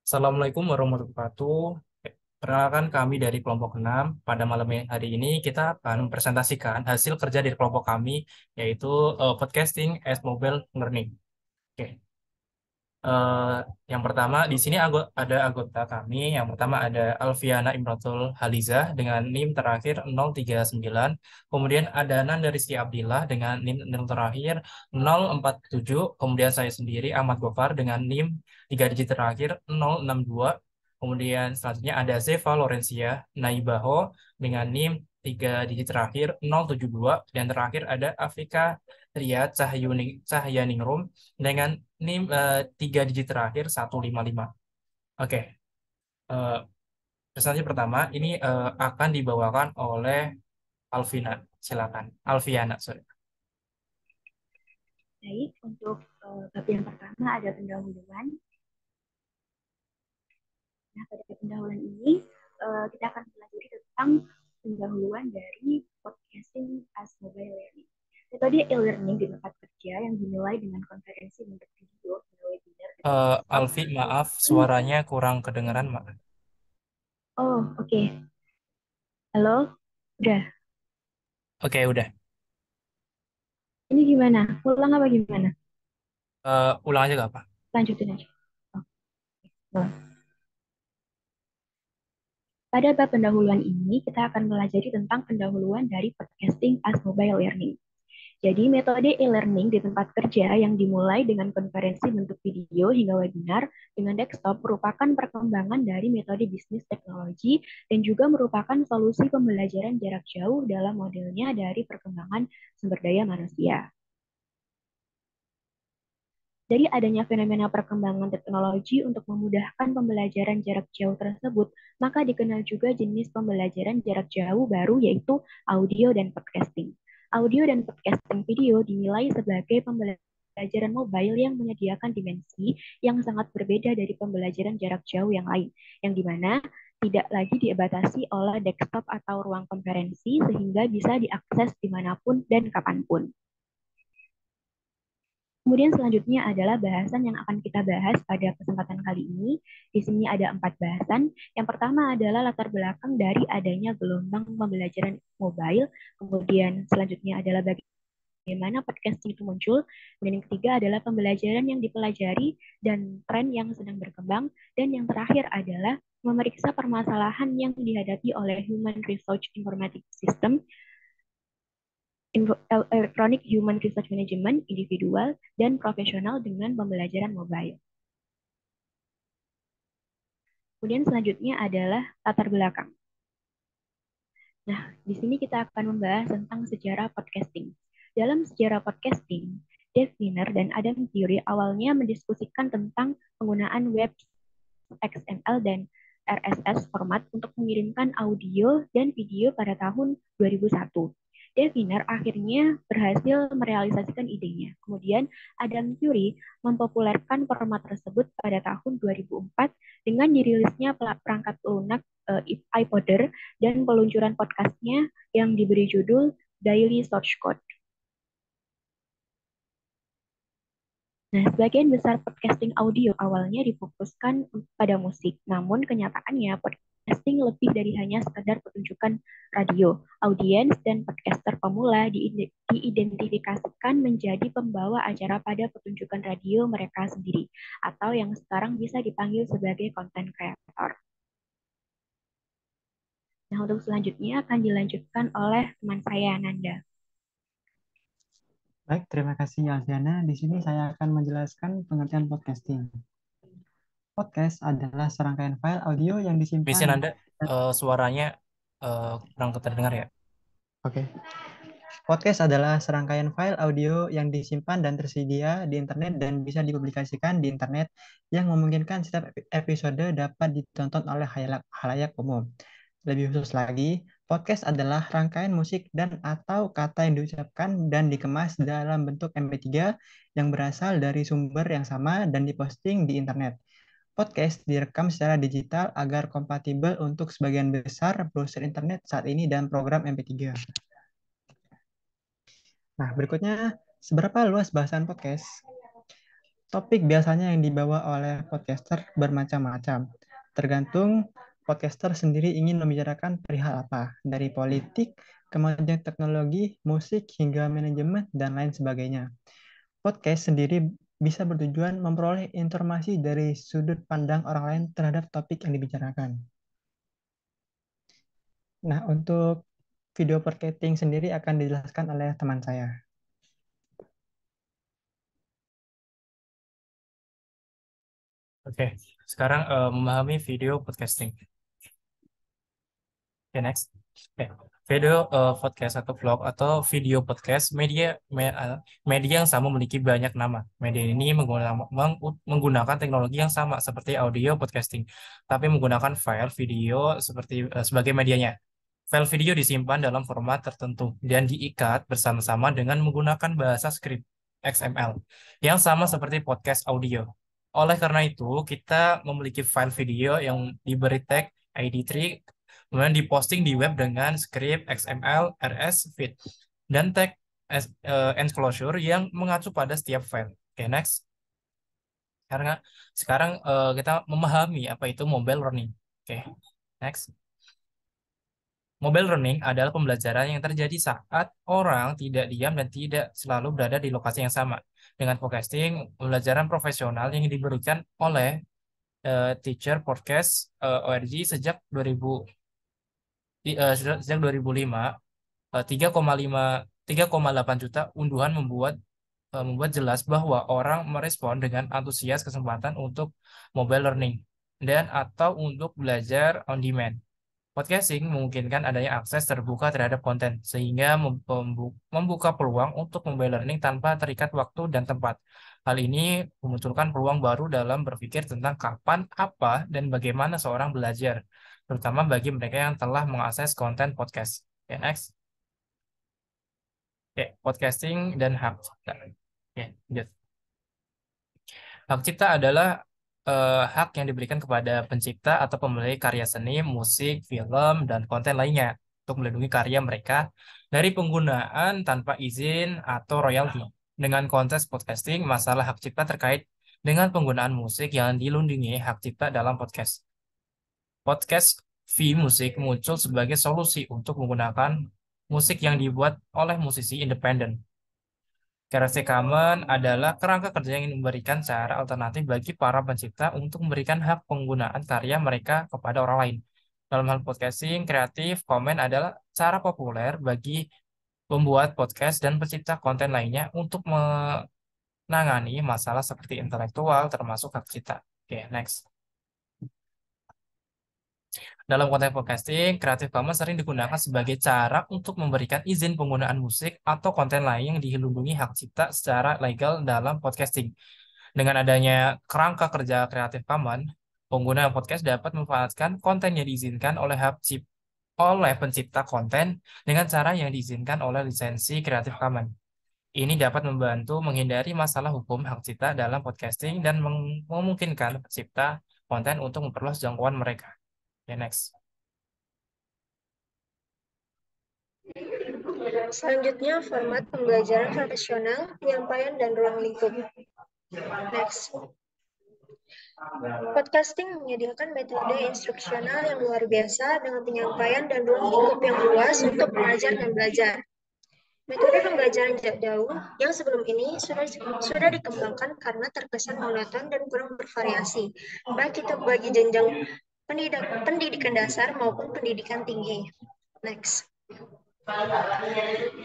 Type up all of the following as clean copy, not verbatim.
Assalamualaikum warahmatullahi wabarakatuh. Perkenalkan kami dari kelompok 6. Pada malam hari ini kita akan mempresentasikan hasil kerja dari kelompok kami, yaitu podcasting as mobile learning. Oke. Eh, yang pertama di sini ada anggota kami. Yang pertama ada Alfiana Imratul Halizah dengan NIM terakhir 039. Kemudian ada Nanda Rizky Abdillah dengan NIM terakhir 047. Kemudian saya sendiri Ahmad Gofar dengan NIM 3 digit terakhir 062. Kemudian selanjutnya ada Zeva Lorencia Naibaho dengan NIM 3 digit terakhir 072. Dan terakhir ada Afrika Ria Cahyaningrum dengan NIM 3 digit terakhir 155. Oke, eh, presentasi pertama ini akan dibawakan oleh Alvina. Silakan, Alfiana, sorry. Baik, untuk bab yang pertama ada pendahuluan. Nah, pada pendahuluan ini kita akan pelajari tentang pendahuluan dari podcasting as mobile learning. Metode e-learning di tempat kerja yang dimulai dengan konferensi bentuk video, webinar, dan desktop. Alfi, maaf, suaranya kurang kedengaran, Mak. Oh, oke. Halo? Udah. Oke, udah. Ini gimana? Ulang apa gimana? Ulang aja gak apa? Lanjutin aja. Oh, boleh. Pada bab pendahuluan ini, kita akan pelajari tentang pendahuluan dari podcasting as mobile learning. Jadi, metode e-learning di tempat kerja yang dimulai dengan konferensi bentuk video hingga webinar dengan desktop merupakan perkembangan dari metode bisnis teknologi dan juga merupakan solusi pembelajaran jarak jauh dalam modelnya dari perkembangan sumber daya manusia. Dari adanya fenomena perkembangan teknologi untuk memudahkan pembelajaran jarak jauh tersebut, maka dikenal juga jenis pembelajaran jarak jauh baru yaitu audio dan podcasting. Audio dan podcasting video dinilai sebagai pembelajaran mobile yang menyediakan dimensi yang sangat berbeda dari pembelajaran jarak jauh yang lain, yang dimana tidak lagi dibatasi oleh desktop atau ruang konferensi sehingga bisa diakses dimanapun dan kapanpun. Kemudian selanjutnya adalah bahasan yang akan kita bahas pada kesempatan kali ini. Di sini ada 4 bahasan. Yang pertama adalah latar belakang dari adanya gelombang pembelajaran mobile. Kemudian selanjutnya adalah bagaimana podcasting itu muncul. Dan yang ketiga adalah pembelajaran yang dipelajari dan tren yang sedang berkembang. Dan yang terakhir adalah memeriksa permasalahan yang dihadapi oleh Human Resource Informatics System Electronic Human Resource Management individual dan profesional dengan pembelajaran mobile. Kemudian selanjutnya adalah latar belakang. Nah, di sini kita akan membahas tentang sejarah podcasting. Dalam sejarah podcasting, Dave Wiener dan Adam Curry awalnya mendiskusikan tentang penggunaan web XML dan RSS format untuk mengirimkan audio dan video pada tahun 2001. Deviner akhirnya berhasil merealisasikan idenya. Kemudian Adam Curry mempopulerkan format tersebut pada tahun 2004 dengan dirilisnya perangkat lunak iPodder dan peluncuran podcastnya yang diberi judul Daily Source Code. Nah, sebagian besar podcasting audio awalnya difokuskan pada musik, namun kenyataannya podcasting lebih dari hanya sekedar pertunjukan radio. Audiens dan podcaster pemula diidentifikasikan menjadi pembawa acara pada pertunjukan radio mereka sendiri, atau yang sekarang bisa dipanggil sebagai content creator. Nah, untuk selanjutnya akan dilanjutkan oleh teman saya, Nanda. Baik, terima kasih Alfiana. Di sini saya akan menjelaskan pengertian podcasting. Podcast adalah serangkaian file audio yang disimpan. Bisa Anda suaranya kurang terdengar ya? Oke. Podcast adalah serangkaian file audio yang disimpan dan tersedia di internet dan bisa dipublikasikan di internet yang memungkinkan setiap episode dapat ditonton oleh halayak umum. Lebih khusus lagi, podcast adalah rangkaian musik dan atau kata yang diucapkan dan dikemas dalam bentuk MP3 yang berasal dari sumber yang sama dan diposting di internet. Podcast direkam secara digital agar kompatibel untuk sebagian besar browser internet saat ini dan program MP3. Nah, berikutnya, seberapa luas bahasan podcast? Topik biasanya yang dibawa oleh podcaster bermacam-macam, tergantung podcaster sendiri ingin membicarakan perihal apa, dari politik, kemajuan teknologi, musik, hingga manajemen, dan lain sebagainya. Podcast sendiri bisa bertujuan memperoleh informasi dari sudut pandang orang lain terhadap topik yang dibicarakan. Nah, untuk video marketing sendiri akan dijelaskan oleh teman saya. Oke, sekarang memahami video podcasting. Oke, next. Oke. Video podcast atau vlog atau video podcast media yang sama memiliki banyak nama. Media ini menggunakan teknologi yang sama seperti audio podcasting, tapi menggunakan file video sebagai medianya. File video disimpan dalam format tertentu dan diikat bersama-sama dengan menggunakan bahasa skrip XML yang sama seperti podcast audio. Oleh karena itu, kita memiliki file video yang diberi tag ID3, kemudian diposting di web dengan skrip XML, RS, feed, dan tag enclosure yang mengacu pada setiap file. Oke, next. Karena sekarang kita memahami apa itu mobile learning. Oke, next. Mobile learning adalah pembelajaran yang terjadi saat orang tidak diam dan tidak selalu berada di lokasi yang sama. Dengan podcasting, pembelajaran profesional yang diberikan oleh Teacher Podcast ORG sejak 2005, 3,8 juta unduhan membuat jelas bahwa orang merespon dengan antusias kesempatan untuk mobile learning dan atau untuk belajar on demand. Podcasting memungkinkan adanya akses terbuka terhadap konten, sehingga membuka peluang untuk mobile learning tanpa terikat waktu dan tempat. Hal ini memunculkan peluang baru dalam berpikir tentang kapan, apa, dan bagaimana seorang belajar, terutama bagi mereka yang telah mengakses konten podcast. Oke, next. Oke, podcasting dan hak cipta. Oke, lanjut. Hak cipta adalah hak yang diberikan kepada pencipta atau pemilik karya seni, musik, film, dan konten lainnya untuk melindungi karya mereka dari penggunaan tanpa izin atau royalti. Dengan konteks podcasting, masalah hak cipta terkait dengan penggunaan musik yang dilindungi hak cipta dalam podcast. Podcast fee musik muncul sebagai solusi untuk menggunakan musik yang dibuat oleh musisi independen. Creative Commons adalah kerangka kerja yang memberikan cara alternatif bagi para pencipta untuk memberikan hak penggunaan karya mereka kepada orang lain. Dalam hal podcasting, Creative Commons adalah cara populer bagi pembuat podcast dan pencipta konten lainnya untuk menangani masalah seperti intelektual, termasuk hak cipta. Oke, next. Dalam konteks podcasting, Creative Commons sering digunakan sebagai cara untuk memberikan izin penggunaan musik atau konten lain yang dilindungi hak cipta secara legal dalam podcasting. Dengan adanya kerangka kerja Creative Commons, pengguna podcast dapat memanfaatkan konten yang diizinkan oleh pencipta konten dengan cara yang diizinkan oleh lisensi Creative Commons. Ini dapat membantu menghindari masalah hukum hak cipta dalam podcasting dan memungkinkan pencipta konten untuk memperluas jangkauan mereka. Okay, next. Selanjutnya, format pembelajaran profesional, penyampaian, dan ruang lingkup. Next. Podcasting menyediakan metode instruksional yang luar biasa dengan penyampaian dan ruang lingkup yang luas untuk mengajar dan belajar. Metode pembelajaran jarak jauh yang sebelum ini sudah dikembangkan karena terkesan monoton dan kurang bervariasi, baik itu bagi jenjang pendidikan dasar maupun pendidikan tinggi. Next.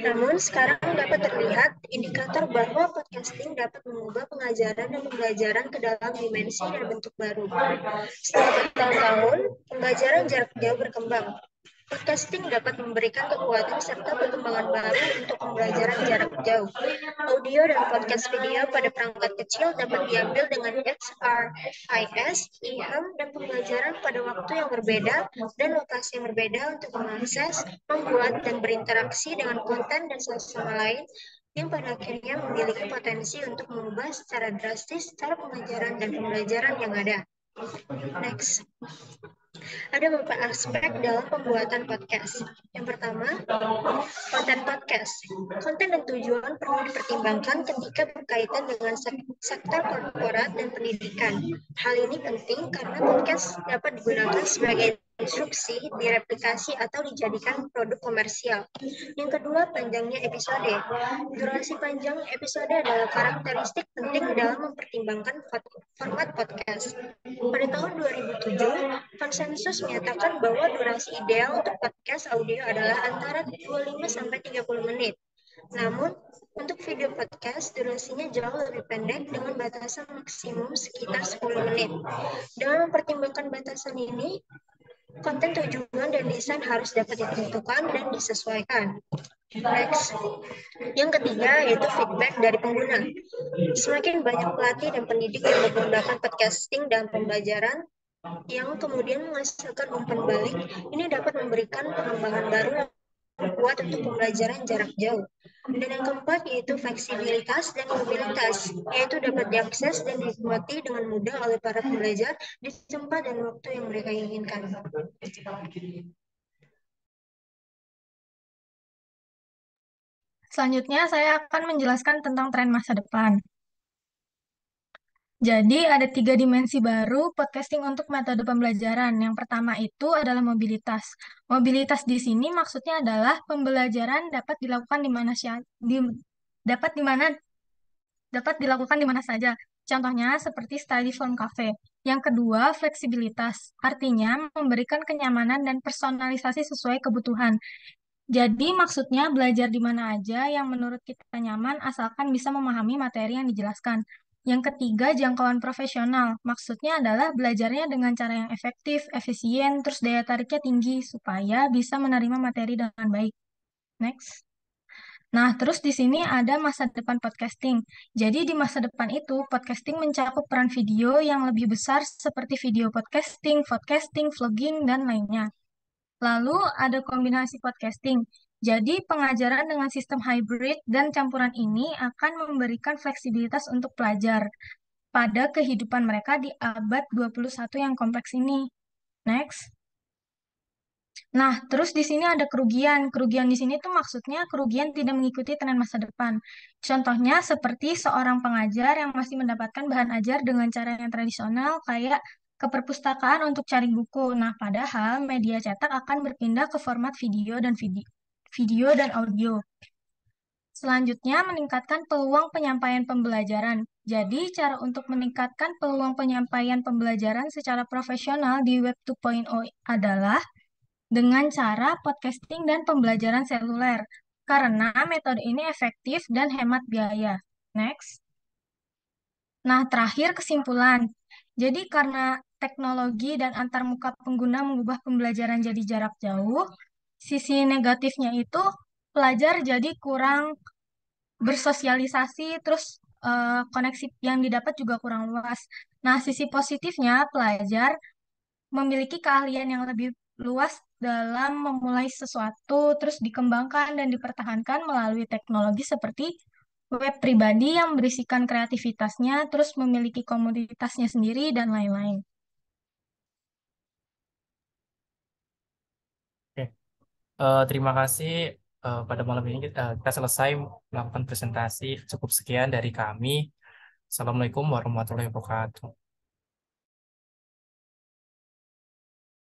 Namun sekarang dapat terlihat indikator bahwa podcasting dapat mengubah pengajaran dan pembelajaran ke dalam dimensi dan bentuk baru. Setelah bertahun-tahun, pembelajaran jarak jauh berkembang. Podcasting dapat memberikan kekuatan serta perkembangan baru untuk pembelajaran jarak jauh. Audio dan podcast video pada perangkat kecil dapat diambil dengan XRIS, eHarm, dan pembelajaran pada waktu yang berbeda dan lokasi yang berbeda untuk mengakses, membuat, dan berinteraksi dengan konten dan sesama lain yang pada akhirnya memiliki potensi untuk mengubah secara drastis cara pengajaran dan pembelajaran yang ada. Next. Ada beberapa aspek dalam pembuatan podcast. Yang pertama, konten podcast. Konten dan tujuan perlu dipertimbangkan ketika berkaitan dengan sektor korporat dan pendidikan. Hal ini penting karena podcast dapat digunakan sebagai instruksi, direplikasi, atau dijadikan produk komersial. Yang kedua, panjangnya episode. Durasi panjang episode adalah karakteristik penting dalam mempertimbangkan format podcast. Pada tahun 2007, konsensus menyatakan bahwa durasi ideal untuk podcast audio adalah antara 25-30 menit. Namun, untuk video podcast, durasinya jauh lebih pendek dengan batasan maksimum sekitar 10 menit. Dengan mempertimbangkan batasan ini, konten tujuan dan desain harus dapat ditentukan dan disesuaikan. Next. Yang ketiga yaitu feedback dari pengguna. Semakin banyak pelatih dan pendidik yang menggunakan podcasting dan pembelajaran yang kemudian menghasilkan umpan balik, ini dapat memberikan pengembangan baru yang kuat untuk pembelajaran jarak jauh. Dan yang keempat yaitu fleksibilitas dan mobilitas, yaitu dapat diakses dan dinikmati dengan mudah oleh para pembelajar di tempat dan waktu yang mereka inginkan. Selanjutnya, saya akan menjelaskan tentang tren masa depan. Jadi, ada 3 dimensi baru podcasting untuk metode pembelajaran. Yang pertama itu adalah mobilitas. Mobilitas di sini maksudnya adalah pembelajaran dapat dilakukan dapat dilakukan di mana saja. Contohnya seperti study from cafe. Yang kedua, fleksibilitas. Artinya memberikan kenyamanan dan personalisasi sesuai kebutuhan. Jadi maksudnya belajar di mana aja yang menurut kita nyaman asalkan bisa memahami materi yang dijelaskan. Yang ketiga, jangkauan profesional. Maksudnya adalah belajarnya dengan cara yang efektif, efisien, terus daya tariknya tinggi supaya bisa menerima materi dengan baik. Next. Nah, terus di sini ada masa depan podcasting. Jadi di masa depan itu, podcasting mencakup peran video yang lebih besar seperti video podcasting, vlogging, dan lainnya. Lalu ada kombinasi podcasting. Jadi pengajaran dengan sistem hybrid dan campuran ini akan memberikan fleksibilitas untuk pelajar pada kehidupan mereka di abad 21 yang kompleks ini. Next. Nah, terus di sini ada kerugian. Kerugian di sini tuh maksudnya kerugian tidak mengikuti tren masa depan. Contohnya seperti seorang pengajar yang masih mendapatkan bahan ajar dengan cara yang tradisional kayak ke perpustakaan untuk cari buku. Nah, padahal media cetak akan berpindah ke format video dan audio. Selanjutnya, meningkatkan peluang penyampaian pembelajaran. Jadi, cara untuk meningkatkan peluang penyampaian pembelajaran secara profesional di Web 2.0 adalah dengan cara podcasting dan pembelajaran seluler, karena metode ini efektif dan hemat biaya. Next. Nah, terakhir kesimpulan. Jadi, karena teknologi dan antarmuka pengguna mengubah pembelajaran jadi jarak jauh, sisi negatifnya itu pelajar jadi kurang bersosialisasi, terus koneksi yang didapat juga kurang luas. Nah, sisi positifnya pelajar memiliki keahlian yang lebih luas dalam memulai sesuatu, terus dikembangkan dan dipertahankan melalui teknologi seperti web pribadi yang berisikan kreativitasnya, terus memiliki komunitasnya sendiri, dan lain-lain. Oke. Terima kasih. Pada malam ini kita selesai melakukan presentasi. Cukup sekian dari kami. Assalamualaikum warahmatullahi wabarakatuh.